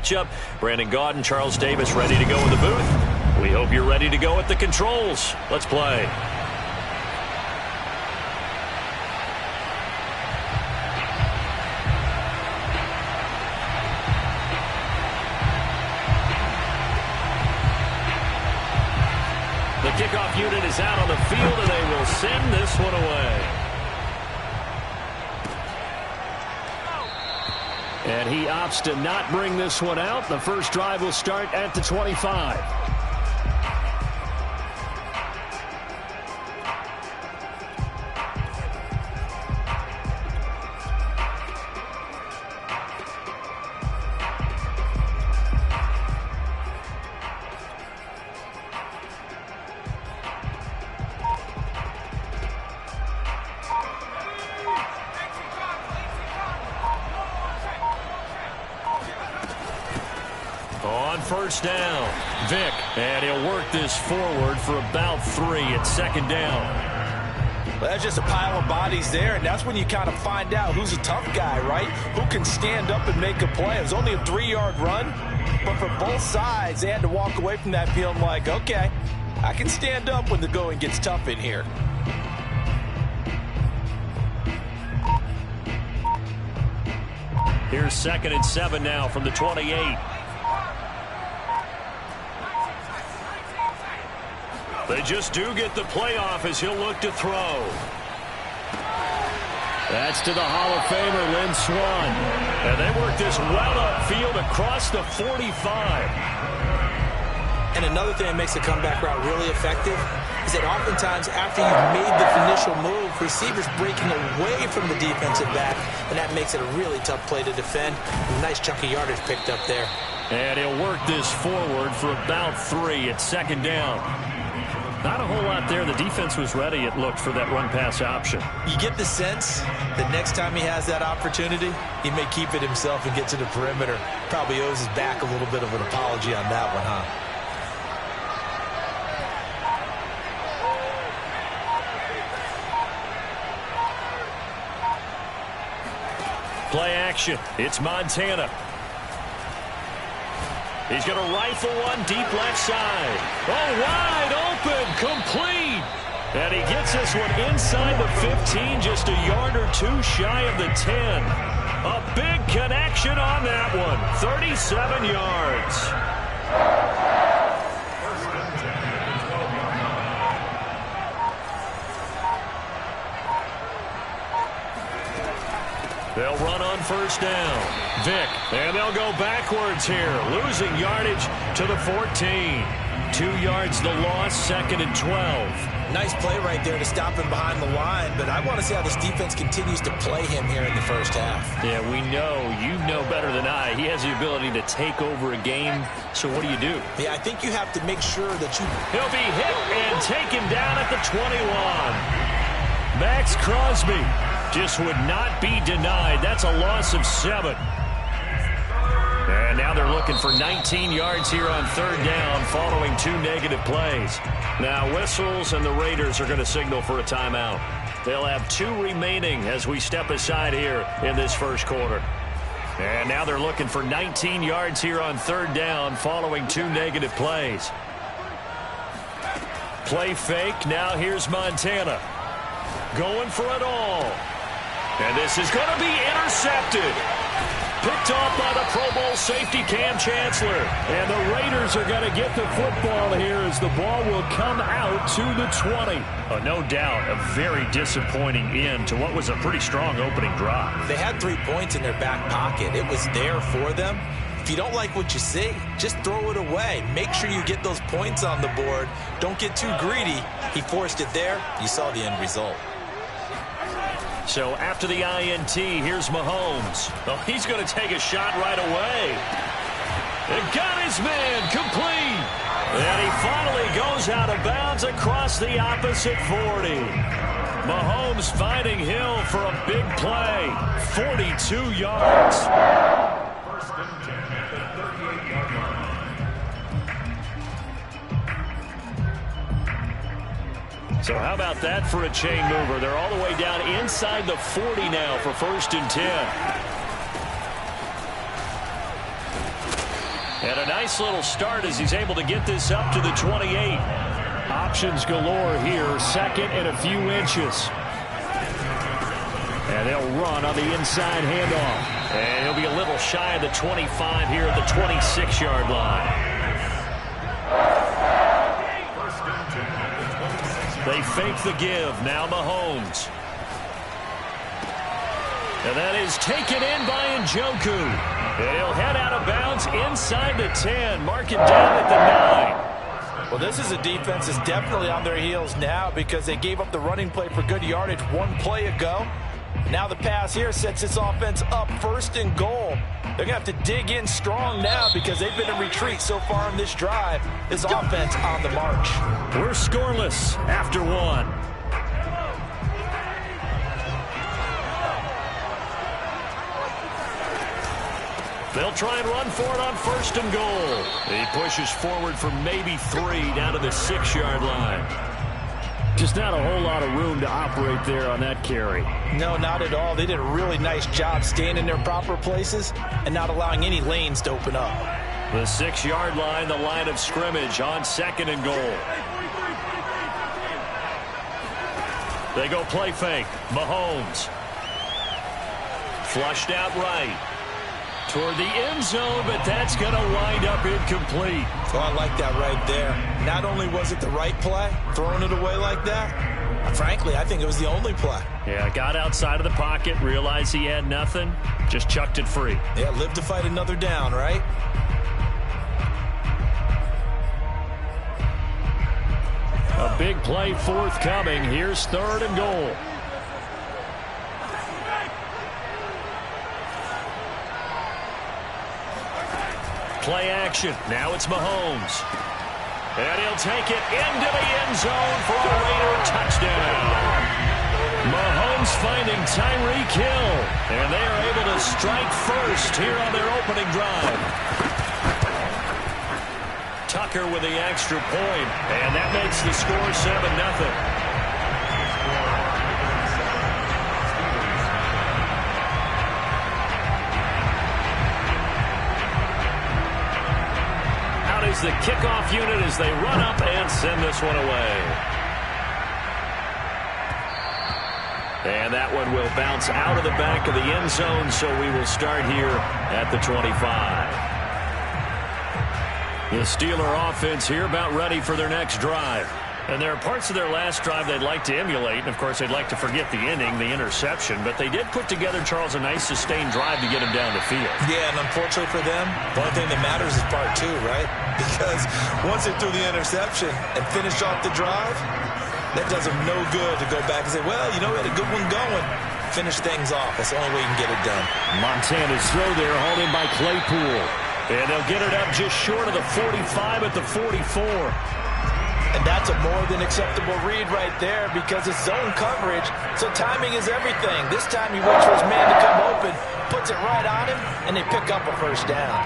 matchup. Brandon Gaudin, Charles Davis ready to go in the booth. We hope you're ready to go at the controls. Let's play. The kickoff unit is out on the field, and they will send this one away. And he opts to not bring this one out. The first drive will start at the 25. On first down, Vick, and he'll work this forward for about 3 at second down. Well, that's just a pile of bodies there, and that's when you kind of find out who's a tough guy, right? Who can stand up and make a play. It was only a 3-yard run, but for both sides, they had to walk away from that feeling like, okay, I can stand up when the going gets tough in here. Here's 2nd and 7 now from the 28. They just do get the play off as he'll look to throw. That's to the Hall of Famer, Lynn Swann. And they work this well upfield across the 45. And another thing that makes the comeback route really effective is that oftentimes after you've made the initial move, receivers breaking away from the defensive back, and that makes it a really tough play to defend. A nice chunk of yardage picked up there. And he'll work this forward for about 3 at second down. Not a whole lot there. The defense was ready, it looked, for that run-pass option. You get the sense that next time he has that opportunity, he may keep it himself and get to the perimeter. Probably owes his back a little bit of an apology on that one, huh? Play action. It's Montana. He's going to rifle one deep left side. Oh, wide open, complete. And he gets this one inside the 15, just a yard or 2 shy of the 10. A big connection on that one, 37 yards. They'll run on first down. Vick, and they'll go backwards here, losing yardage to the 14. 2 yards the loss, 2nd and 12. Nice play right there to stop him behind the line, but I want to see how this defense continues to play him here in the first half. Yeah, we know, you know better than I, he has the ability to take over a game, so what do you do? Yeah, I think you have to make sure that you... He'll be hit and taken down at the 21. Max Crosby just would not be denied. That's a loss of 7. And now they're looking for 19 yards here on third down following 2 negative plays. Now whistles and the Raiders are going to signal for a timeout. They'll have 2 remaining as we step aside here in this first quarter. And now they're looking for 19 yards here on third down following 2 negative plays. Play fake. Now here's Montana. Going for it all. And this is going to be intercepted. Picked off by the Pro Bowl safety Cam Chancellor. And the Raiders are going to get the football here as the ball will come out to the 20. No doubt a very disappointing end to what was a pretty strong opening drive. They had 3 points in their back pocket. It was there for them. If you don't like what you see, just throw it away. Make sure you get those points on the board. Don't get too greedy. He forced it there. You saw the end result. So after the INT, here's Mahomes. Oh, he's going to take a shot right away. And got his man complete. And he finally goes out of bounds across the opposite 40. Mahomes finding Hill for a big play. 42 yards. So how about that for a chain mover? They're all the way down inside the 40 now for 1st and 10. And a nice little start as he's able to get this up to the 28. Options galore here, second and a few inches. And they'll run on the inside handoff. And he'll be a little shy of the 25 here at the 26-yard line. They fake the give. Now Mahomes. And that is taken in by Njoku. And he'll head out of bounds inside the 10. Mark it down at the 9. Well, this is a defense that's definitely on their heels now because they gave up the running play for good yardage one play ago. Now the pass here sets this offense up first and goal. They're going to have to dig in strong now because they've been in retreat so far in this drive. This offense on the march. We're scoreless after one. They'll try and run for it on first and goal. He pushes forward for maybe 3 down to the 6-yard line. Just not a whole lot of room to operate there on that carry. No, not at all. They did a really nice job staying in their proper places and not allowing any lanes to open up. The 6-yard line, the line of scrimmage on second and goal. They go play fake. Mahomes. Flushed out right. Toward the end zone, but that's going to wind up incomplete. Oh, I like that right there. Not only was it the right play, throwing it away like that, frankly, I think it was the only play. Yeah, got outside of the pocket, realized he had nothing, just chucked it free. Yeah, live to fight another down, right? A big play forthcoming. Here's third and goal. Play action. Now it's Mahomes. And he'll take it into the end zone for a Raider touchdown. Mahomes finding Tyreek Hill. And they are able to strike first here on their opening drive. Tucker with the extra point. And that makes the score 7-0. Is the kickoff unit as they run up and send this one away. And that one will bounce out of the back of the end zone, so we will start here at the 25. The Steeler offense here about ready for their next drive. And there are parts of their last drive they'd like to emulate. And, of course, they'd like to forget the inning, the interception. But they did put together, Charles, a nice sustained drive to get him down the field. Yeah, and unfortunately for them, the only thing that matters is part 2, right? Because once they threw the interception and finished off the drive, that does them no good to go back and say, well, you know, we had a good one going. Finish things off. That's the only way you can get it done. Montana's throw there hauled in by Claypool. And they'll get it up just short of the 45 at the 44. And that's a more than acceptable read right there because it's zone coverage, so timing is everything. This time he waits for his man to come open, puts it right on him, and they pick up a first down.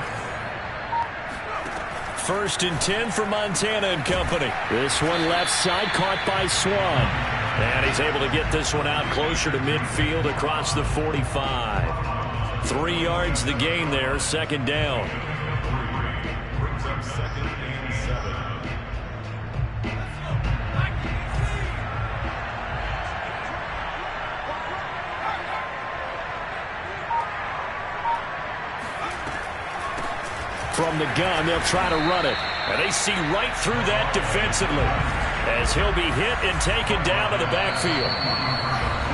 1st and 10 for Montana and company. This one left side caught by Swan. And he's able to get this one out closer to midfield across the 45. 3 yards the gain there, second down. From the gun, they'll try to run it. And they see right through that defensively as he'll be hit and taken down to the backfield.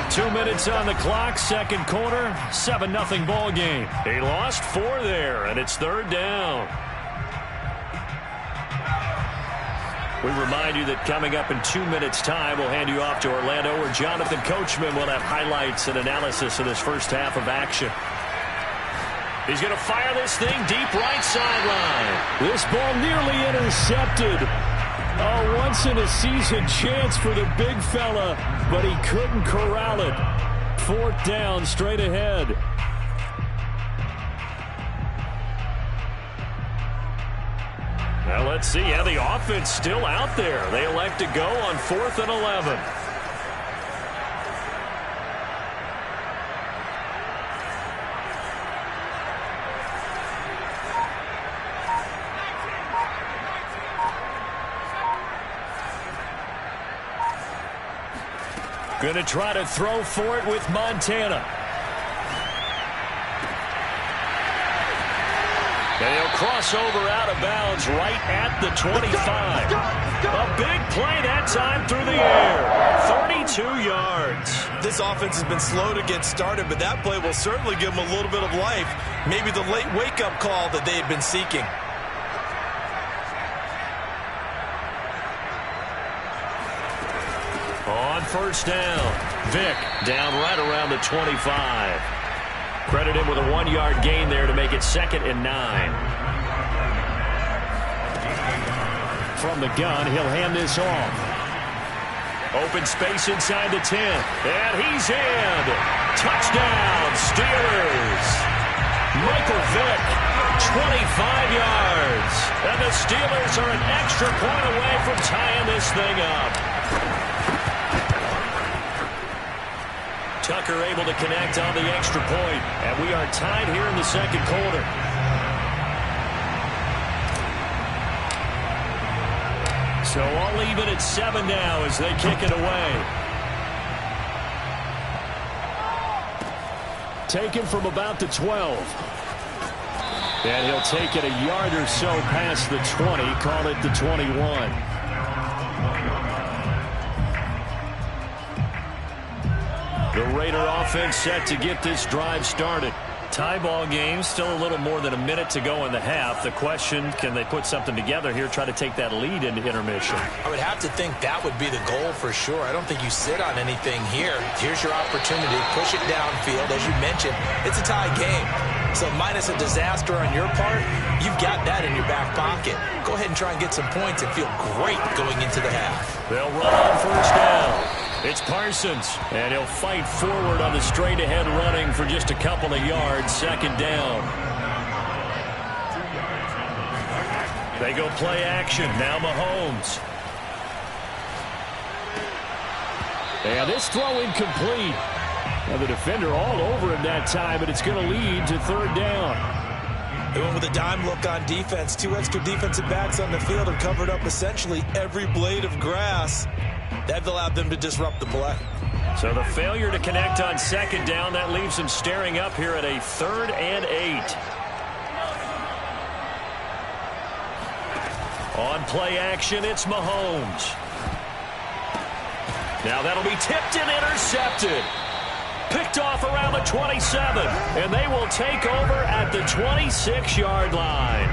2 minutes on the clock, second quarter, 7-0 ball game. They lost 4 there, and it's third down. We remind you that coming up in 2 minutes' time, we'll hand you off to Orlando, where Jonathan Coachman will have highlights and analysis of this first half of action. He's going to fire this thing deep right sideline. This ball nearly intercepted. A once-in-a-season chance for the big fella, but he couldn't corral it. 4th down, straight ahead. Now let's see. Yeah, the offense still out there. They elect to go on 4th and 11. Going to try to throw for it with Montana. And he'll cross over out of bounds right at the 25. A big play that time through the air. 32 yards. This offense has been slow to get started, but that play will certainly give them a little bit of life. Maybe the late wake-up call that they had been seeking. On first down, Vick down right around the 25. Credit him with a 1-yard gain there to make it 2nd and 9. From the gun, he'll hand this off. Open space inside the 10. And he's in. Touchdown, Steelers. Michael Vick, 25 yards. And the Steelers are an extra point away from tying this thing up. Tucker able to connect on the extra point. And we are tied here in the second quarter. So all even at 7 now as they kick it away. Taken from about the 12. And he'll take it a yard or so past the 20. Call it the 21. The Raider offense set to get this drive started. Tie ball game, still a little more than a minute to go in the half. The question, can they put something together here, try to take that lead into intermission? I would have to think that would be the goal for sure. I don't think you sit on anything here. Here's your opportunity. Push it downfield. As you mentioned, it's a tie game. So minus a disaster on your part, you've got that in your back pocket. Go ahead and try and get some points and feel great going into the half. They'll run on first down. It's Parsons, and he'll fight forward on the straight-ahead running for just a couple of yards. 2nd down. They go play action. Now Mahomes. And this throw incomplete. Now the defender all over him that time, but it's going to lead to 3rd down. They went with a dime look on defense. 2 extra defensive backs on the field and covered up essentially every blade of grass. That allowed them to disrupt the play. So the failure to connect on 2nd down, that leaves them staring up here at a 3rd and 8. On play action, it's Mahomes. Now that'll be tipped and intercepted. Picked off around the 27, and they will take over at the 26-yard line.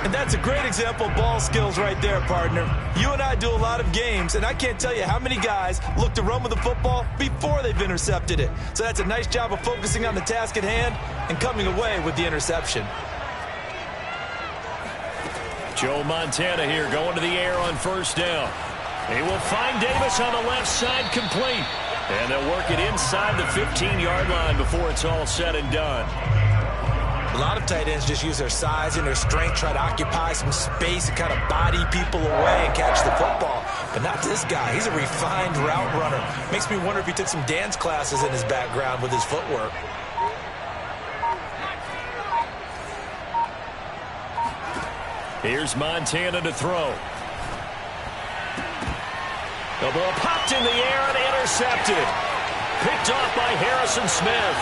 And that's a great example of ball skills right there, partner. You and I do a lot of games, and I can't tell you how many guys look to run with the football before they've intercepted it. So that's a nice job of focusing on the task at hand and coming away with the interception. Joe Montana here going to the air on first down. He will find Davis on the left side, complete. And they'll work it inside the 15-yard line before it's all said and done. A lot of tight ends just use their size and their strength, try to occupy some space and kind of body people away and catch the football. But not this guy. He's a refined route runner. Makes me wonder if he took some dance classes in his background with his footwork. Here's Montana to throw. The ball popped in the air and intercepted. Picked off by Harrison Smith.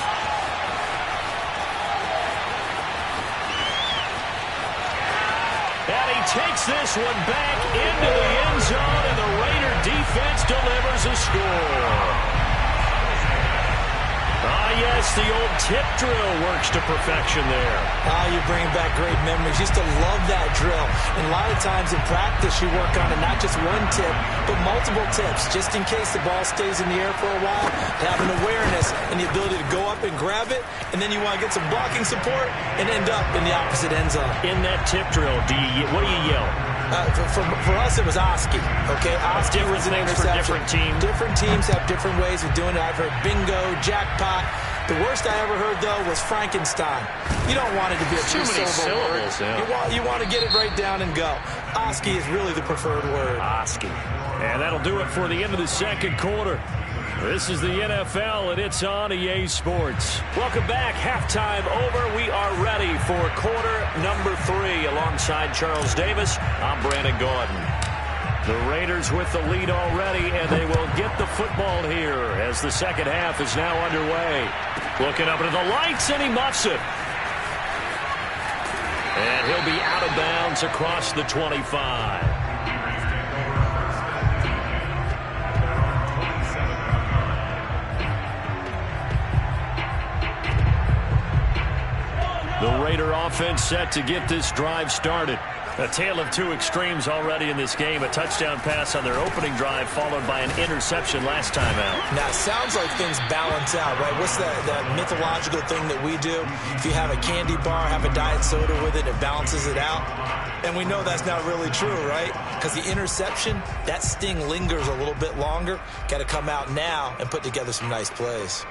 And he takes this one back into the end zone, and the Raider defense delivers a score. Ah, yes, the old tip drill works to perfection there. Ah, you bring back great memories. Used to love that drill. And a lot of times in practice, you work on it, not just one tip, but multiple tips, just in case the ball stays in the air for a while. Have an awareness and the ability to go up and grab it, and then you want to get some blocking support and end up in the opposite end zone. In that tip drill, what do you yell? For us, it was Oski. Okay, Oski was an interception. Different teams. Different teams have different ways of doing it. I've heard bingo, jackpot. The worst I ever heard, though, was Frankenstein. You don't want it to be a too many syllables. Yeah. You want to get it right down and go. Oski is really the preferred word. Oski. And that'll do it for the end of the second quarter. This is the NFL, and it's on EA Sports. Welcome back. Halftime over. We are ready for quarter number 3. Alongside Charles Davis, I'm Brandon Gaudin. The Raiders with the lead already, and they will get the football here as the second half is now underway. Looking up into the lights, and he muffs it. And he'll be out of bounds across the 25. The Raider offense set to get this drive started. A tale of two extremes already in this game. A touchdown pass on their opening drive followed by an interception last time out. Now, it sounds like things balance out, right? What's that mythological thing that we do? If you have a candy bar, have a diet soda with it, it balances it out. And we know that's not really true, right? Because the interception, that sting lingers a little bit longer. Got to come out now and put together some nice plays.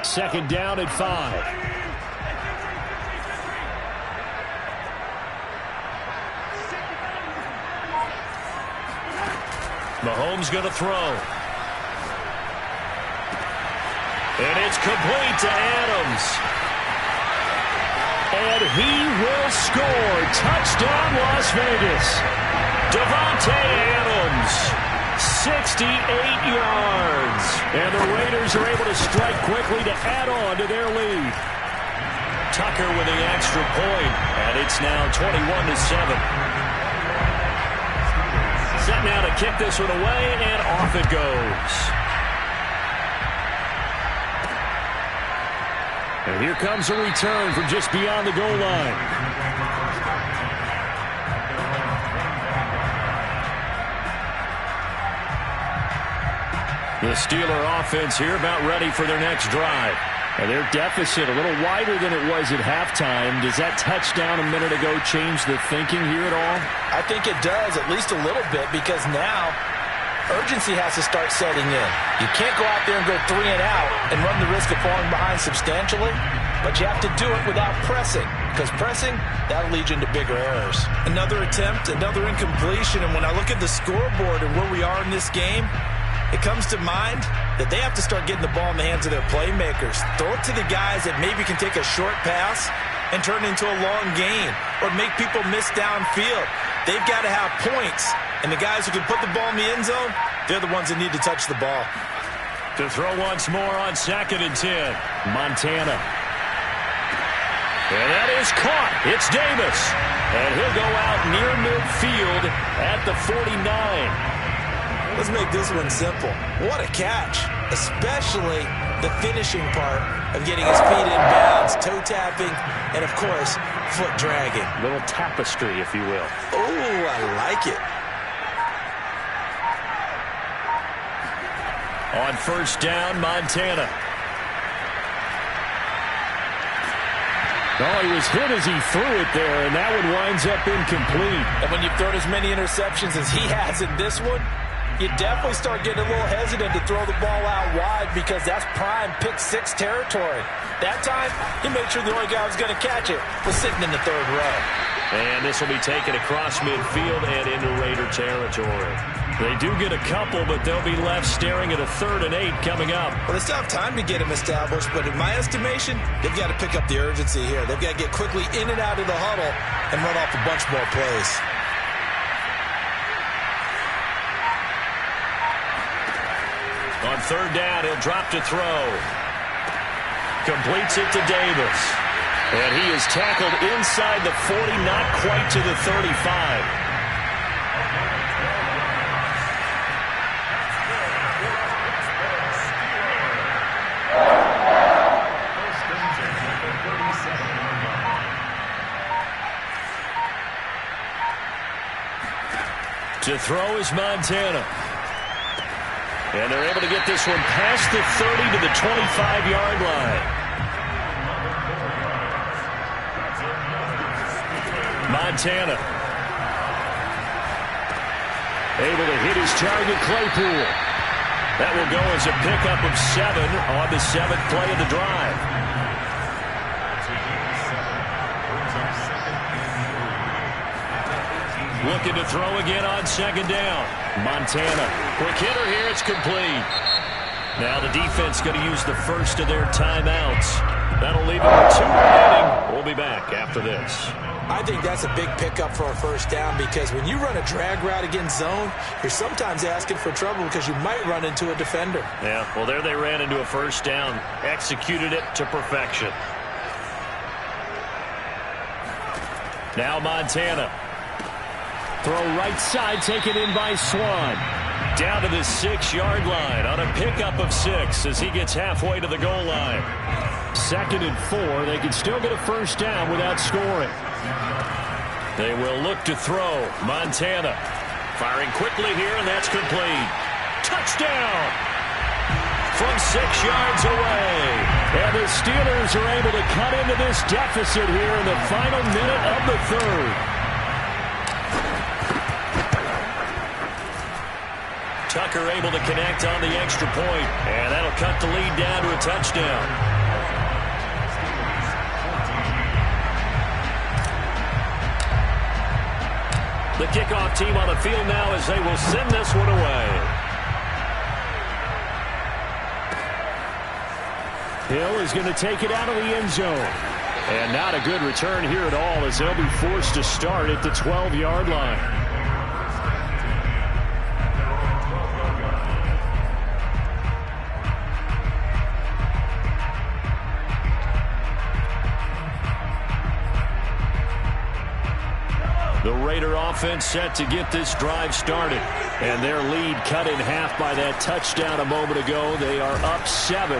Second down at 5. Mahomes going to throw. And it's complete to Adams. And he will score. Touchdown, Las Vegas. Davante Adams. 68 yards. And the Raiders are able to strike quickly to add on to their lead. Tucker with the extra point, and it's now 21-7. Set now to kick this one away, and off it goes. And here comes a return from just beyond the goal line. The Steeler offense here about ready for their next drive. And their deficit a little wider than it was at halftime. Does that touchdown a minute ago change the thinking here at all? I think it does, at least a little bit, because now urgency has to start setting in. You can't go out there and go 3 and out and run the risk of falling behind substantially, but you have to do it without pressing, because pressing, that'll lead you into bigger errors. Another attempt, another incompletion, and when I look at the scoreboard and where we are in this game, it comes to mind that they have to start getting the ball in the hands of their playmakers. Throw it to the guys that maybe can take a short pass and turn it into a long gain or make people miss downfield. They've got to have points, and the guys who can put the ball in the end zone, they're the ones that need to touch the ball. To throw once more on 2nd and 10, Montana. And that is caught. It's Davis. And he'll go out near midfield at the 49. Let's make this one simple. What a catch, especially the finishing part of getting his feet in bounds, toe tapping, and, of course, foot dragging. Little tapestry, if you will. Oh, I like it. On first down, Montana. Oh, he was hit as he threw it there, and that one winds up incomplete. And when you've thrown as many interceptions as he has in this one, you definitely start getting a little hesitant to throw the ball out wide because that's prime pick 6 territory. That time, he made sure the only guy who was going to catch it was sitting in the 3rd row. And this will be taken across midfield and into Raider territory. They do get a couple, but they'll be left staring at a 3rd and 8 coming up. Well, they still have time to get him established, but in my estimation, they've got to pick up the urgency here. They've got to get quickly in and out of the huddle and run off a bunch more plays. On 3rd down, he'll drop to throw. Completes it to Davis. And he is tackled inside the 40, not quite to the 35. To throw is Montana. And they're able to get this one past the 30 to the 25-yard line. Montana. Able to hit his target, Claypool. That will go as a pickup of 7 on the 7th play of the drive. Looking to throw again on 2nd down. Montana. Quick hitter here. It's complete. Now the defense going to use the first of their timeouts. That'll leave them with 2 remaining. We'll be back after this. I think that's a big pickup for a first down because when you run a drag route against zone, you're sometimes asking for trouble because you might run into a defender. Yeah, well, there they ran into a first down. Executed it to perfection. Now Montana. Throw right side, taken in by Swan. Down to the 6-yard line on a pickup of 6 as he gets halfway to the goal line. 2nd and 4. They can still get a first down without scoring. They will look to throw. Montana firing quickly here, and that's complete. Touchdown! From 6 yards away. And the Steelers are able to cut into this deficit here in the final minute of the 3rd. Tucker able to connect on the extra point, and that'll cut the lead down to a touchdown. The kickoff team on the field now as they will send this one away. Hill is going to take it out of the end zone. And not a good return here at all as they'll be forced to start at the 12-yard line. The Raider offense set to get this drive started. And their lead cut in half by that touchdown a moment ago. They are up 7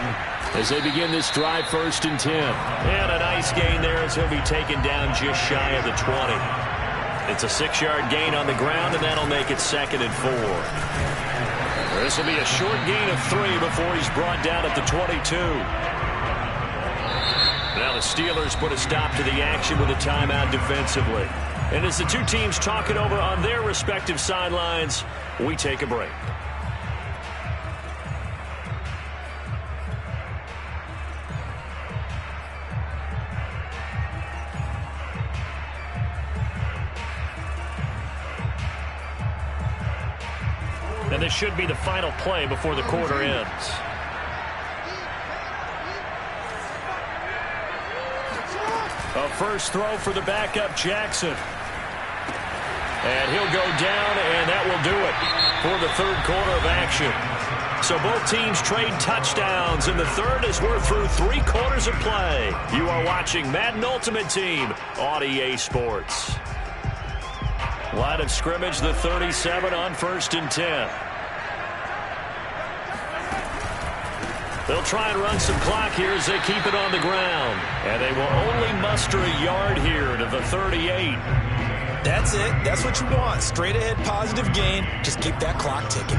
as they begin this drive 1st and 10. And a nice gain there as he'll be taken down just shy of the 20. It's a 6-yard gain on the ground, and that'll make it 2nd and 4. This will be a short gain of 3 before he's brought down at the 22. Now the Steelers put a stop to the action with a timeout defensively. And as the two teams talk it over on their respective sidelines, we take a break. And this should be the final play before the quarter ends. A first throw for the backup Jackson. And he'll go down, and that will do it for the 3rd quarter of action. So both teams trade touchdowns, and the 3rd as we're through 3 quarters of play. You are watching Madden Ultimate Team on EA Sports. Line of scrimmage, the 37 on 1st and 10. They'll try and run some clock here as they keep it on the ground. And they will only muster a yard here to the 38. That's it. That's what you want. Straight ahead positive gain. Just keep that clock ticking.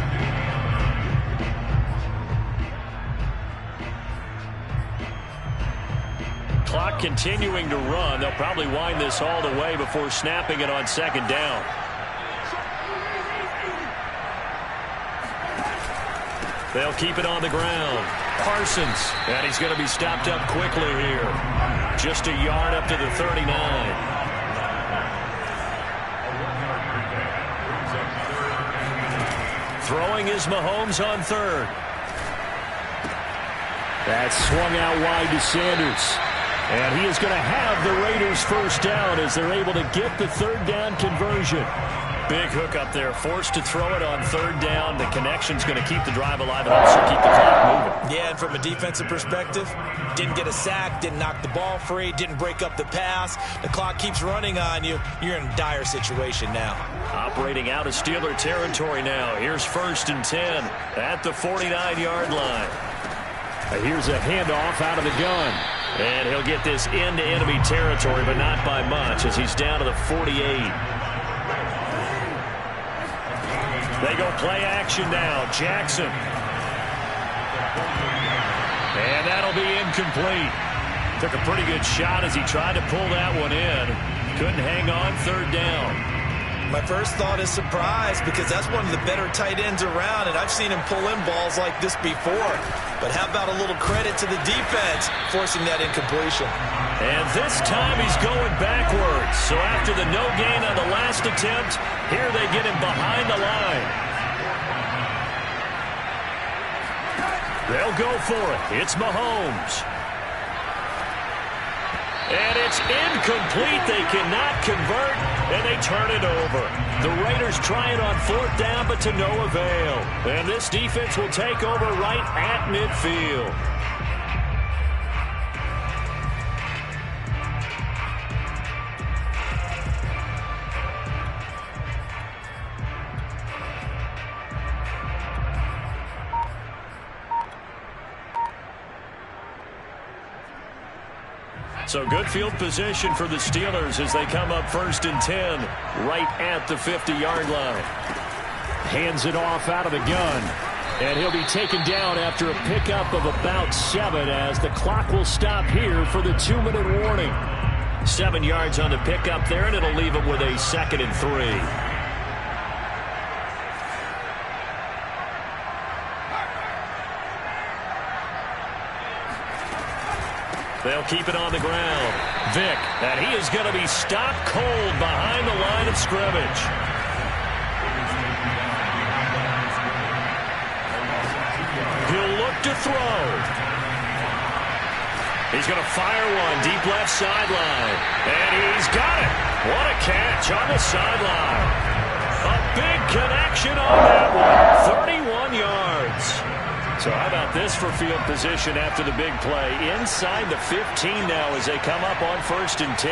Clock continuing to run. They'll probably wind this all the way before snapping it on 2nd down. They'll keep it on the ground. Parsons, and he's going to be stopped up quickly here. Just a yard up to the 39. Throwing is Mahomes on 3rd. That's swung out wide to Sanders. And he is going to have the Raiders first down as they're able to get the 3rd down conversion. Big hook up there, forced to throw it on 3rd down. The connection's going to keep the drive alive and also keep the clock moving. Yeah, and from a defensive perspective, didn't get a sack, didn't knock the ball free, didn't break up the pass. The clock keeps running on you. You're in a dire situation now. Operating out of Steeler territory now. Here's 1st and 10 at the 49-yard line. Here's a handoff out of the gun. And he'll get this into enemy territory, but not by much as he's down to the 48. They go play action now. Jackson. And that'll be incomplete. Took a pretty good shot as he tried to pull that one in. Couldn't hang on 3rd down. My first thought is surprise because that's one of the better tight ends around, and I've seen him pull in balls like this before. But how about a little credit to the defense forcing that incompletion? And this time he's going backwards. So after the no gain on the last attempt, here they get him behind the line. They'll go for it. It's Mahomes. And it's incomplete. They cannot convert, and they turn it over. The Raiders try it on 4th down, but to no avail. And this defense will take over right at midfield. So good field position for the Steelers as they come up 1st and 10 right at the 50-yard line. Hands it off out of the gun. And he'll be taken down after a pickup of about 7 as the clock will stop here for the 2-minute warning. 7 yards on the pickup there, and it'll leave him with a 2nd and 3. They'll keep it on the ground. Vick, and he is going to be stopped cold behind the line of scrimmage. He'll look to throw. He's going to fire one deep left sideline. And he's got it. What a catch on the sideline. A big connection on that one. 31 yards. So how about this for field position after the big play? Inside the 15 now as they come up on 1st and 10.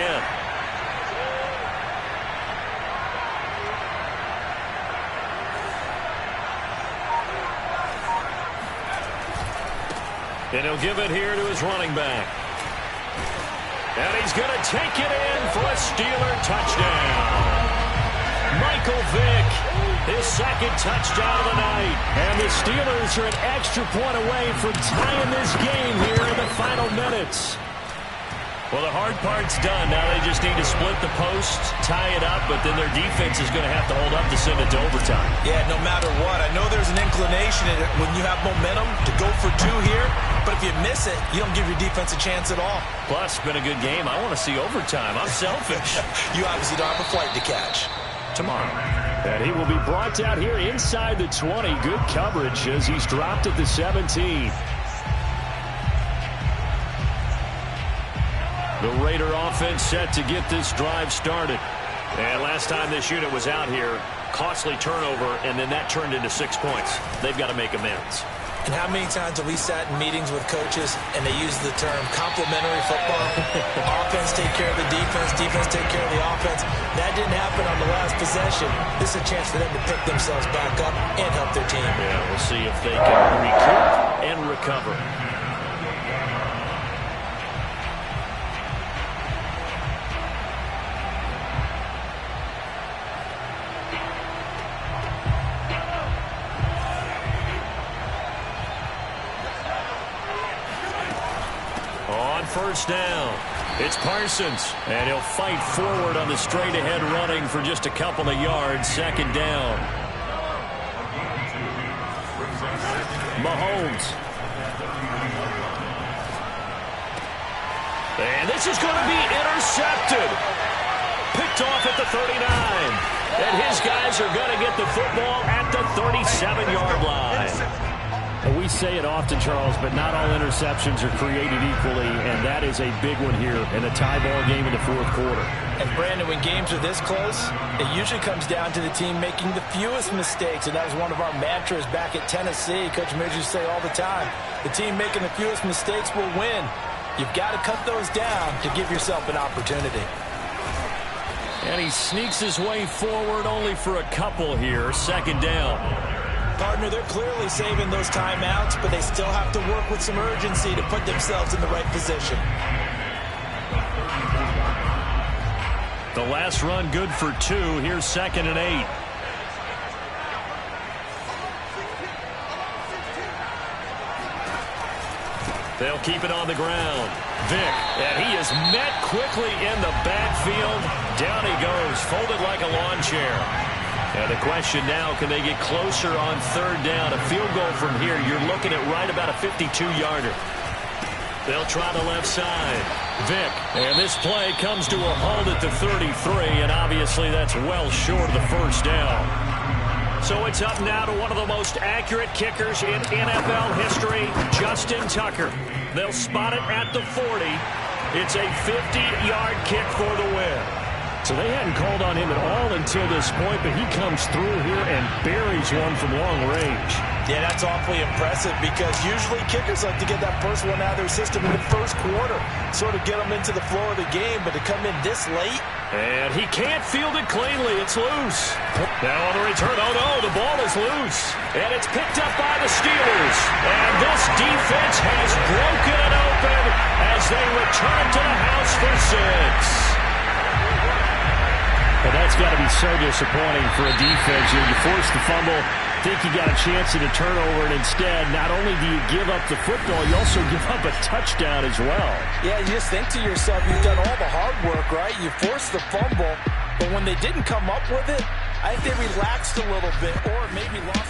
And he'll give it here to his running back. And he's going to take it in for a Steeler touchdown. Michael Vick, his 2nd touchdown of the night. And the Steelers are an extra point away from tying this game here in the final minutes. Well, the hard part's done. Now they just need to split the posts, tie it up, but then their defense is going to have to hold up to send it to overtime. Yeah, no matter what. I know there's an inclination in it when you have momentum to go for 2 here, but if you miss it, you don't give your defense a chance at all. Plus, it's been a good game. I want to see overtime. I'm selfish. You obviously don't have a flight to catch. Tomorrow. And he will be brought down here inside the 20. Good coverage as he's dropped at the 17. The Raider offense set to get this drive started. And last time this unit was out here, costly turnover, and then that turned into 6 points. They've got to make amends. And how many times have we sat in meetings with coaches and they use the term complementary football? Offense take care of the defense, defense take care of the offense. That didn't happen on the last possession. This is a chance for them to pick themselves back up and help their team. Yeah, we'll see if they can recoup and recover. First down. It's Parsons, and he'll fight forward on the straight-ahead running for just a couple of yards. 2nd down. Mahomes. And this is going to be intercepted. Picked off at the 39. And his guys are going to get the football at the 37-yard line. We say it often, Charles, but not all interceptions are created equally, and that is a big one here in a tie ball game in the 4th quarter. And, Brandon, when games are this close, it usually comes down to the team making the fewest mistakes, and that was one of our mantras back at Tennessee. Coach Midge used to say all the time, the team making the fewest mistakes will win. You've got to cut those down to give yourself an opportunity. And he sneaks his way forward only for a couple here. 2nd down. Partner, they're clearly saving those timeouts, but they still have to work with some urgency to put themselves in the right position. The last run good for 2. Here's 2nd and 8. They'll keep it on the ground. Vick, and he is met quickly in the backfield. Down he goes, folded like a lawn chair. And the question now, can they get closer on 3rd down? A field goal from here, you're looking at right about a 52-yarder. They'll try the left side. Vick, and this play comes to a halt at the 33, and obviously that's well short of the 1st down. So it's up now to one of the most accurate kickers in NFL history, Justin Tucker. They'll spot it at the 40. It's a 50-yard kick for the win. So they hadn't called on him at all until this point, but he comes through here and buries one from long range. Yeah, that's awfully impressive because usually kickers like to get that first one out of their system in the first quarter, sort of get them into the flow of the game, but to come in this late. And he can't field it cleanly. It's loose. Now on the return, oh no, the ball is loose. And it's picked up by the Steelers. And this defense has broken it open as they return it to the house for 6. Well, that's got to be so disappointing for a defense. You force the fumble, think you got a chance at a turnover, and instead, not only do you give up the football, you also give up a touchdown as well. Yeah, you just think to yourself, you've done all the hard work, right? You forced the fumble, but when they didn't come up with it, I think they relaxed a little bit or maybe lost it.